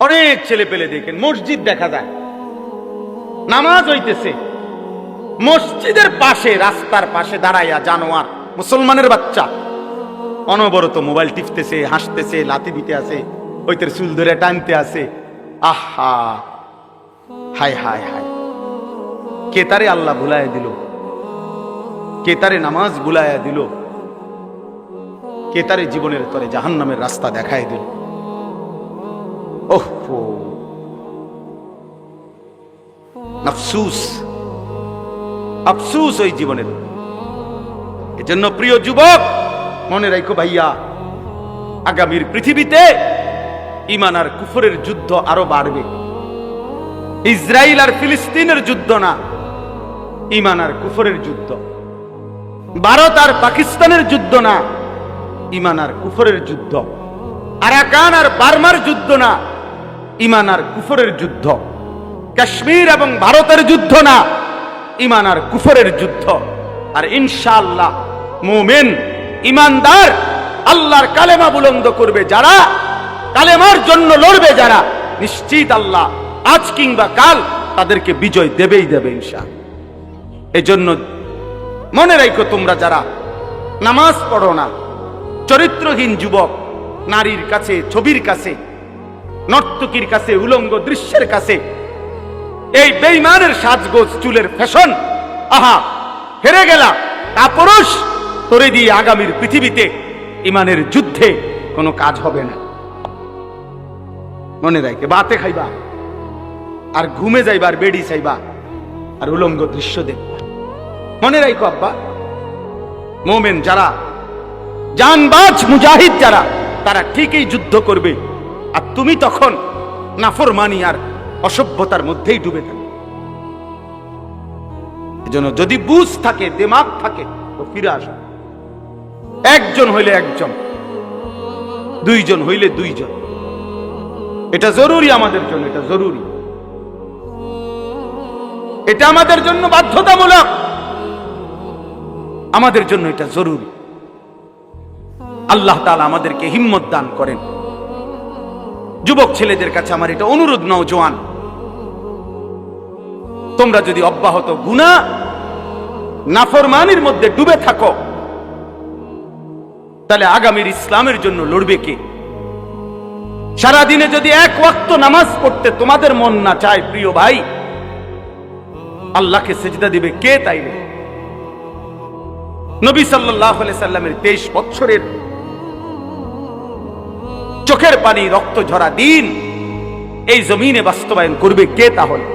অনেক ছেলে পেলে দেখেন, মসজিদ দেখা যায়, নামাজ হইতেছে, মসজিদের পাশে রাস্তার পাশে দাঁড়াইয়া জানোয়ার মুসলমানের বাচ্চা অনবরত মোবাইল টিপতেছে, হাসতেছে, লাথি দিতে আছে, ওইতের চুল ধরে টানতে আছে। আহা, হায় হায় হায়, কে তারে আল্লাহ ভুলাইয়া দিল, কে তারে নামাজ ভুলাইয়া দিল, কে তারে জীবনের তরে জাহান্নামের রাস্তা দেখায় দিল। ওহো, আফসুস, আফসুস ওই জীবনের। এজন্য প্রিয় যুবক, মনে রাখো ভাইয়া, আগামীর পৃথিবীতে ঈমান আর কুফরের যুদ্ধ আরো বাড়বে। ইসরায়েল আর ফিলিস্তিনের যুদ্ধ না, ঈমান আর কুফরের যুদ্ধ। ভারত আর পাকিস্তানের যুদ্ধ না, ঈমান আর কুফরের যুদ্ধ। আরাকান আর বার্মার যুদ্ধ না, ঈমান আর কুফরের যুদ্ধ। কাশ্মীর এবং ভারতের যুদ্ধ না, ঈমান আর কুফরের যুদ্ধ। আর ইনশাআল্লাহ মুমিন ঈমানদার আল্লাহর কালেমা বুলন্দ করবে যারা, কালেমার জন্য লড়বে যারা, নিশ্চিত আল্লাহ আজ কিংবা কাল তাদেরকে বিজয় দেবেই দেবে ইনশাআল্লাহ। এজন্য মনে রাখো, তোমরা যারা নামাজ পড়ো না, চরিত্রহীন যুবক, নারীর কাছে, ছবির কাছে, নর্তকীর কাছে, উলঙ্গ দৃশ্যের কাছে, এই বেঈমানের সাজগোজ, চুলের ফ্যাশন, আহা হেরে গেলা কাপুরুষ, তোরে দিয়ে আগামীর পৃথিবীতে ঈমানের যুদ্ধে কোনো কাজ হবে না। মনে রাখে, বাতে খাইবা আর ঘুমে যাইবা আর বেড়ি চাইবা আর উলঙ্গ দৃশ্য দেখবা। মনে রাখো আব্বা, মোমেন যারা, জানবাজ মুজাহিদ যারা, তারা ঠিকই যুদ্ধ করবে, আর তুমি তখন নাফরমানি আর অসভ্যতার মধ্যেই ডুবে থাকবে। এজন্য যদি বুঝ থাকে, দিমাগ থাকে, তো ফিরে আসো। একজন হইলে একজন, দুইজন হইলে দুইজন, এটা জরুরি আমাদের জন্য, এটা জরুরি, এটা আমাদের জন্য বাধ্যতামূলক, আমাদের জন্য এটা জরুরি। আল্লাহ তাআলা আমাদেরকে হিম্মত দান করেন। যুবক ছেলেদের কাছে আমার এটা অনুরোধ, নওজোয়ান, তোমরা যদি অব্যাহত গুনাহ নাফরমানির মধ্যে ডুবে থাকো, তাহলে আগামীর ইসলামের জন্য লড়বে কে? সারাদিনে যদি এক ওয়াক্ত নামাজ পড়তে তোমাদের মন না চায়, প্রিয় ভাই, আল্লাহকে সেজদা দিবে কে? তাইলে নবী সাল্লাল্লাহু আলাইহি সাল্লামের 23 বছরের চোখের পানি, রক্ত ঝরা দিন এই জমিনে বাস্তবায়ন করবে কে তাহলে?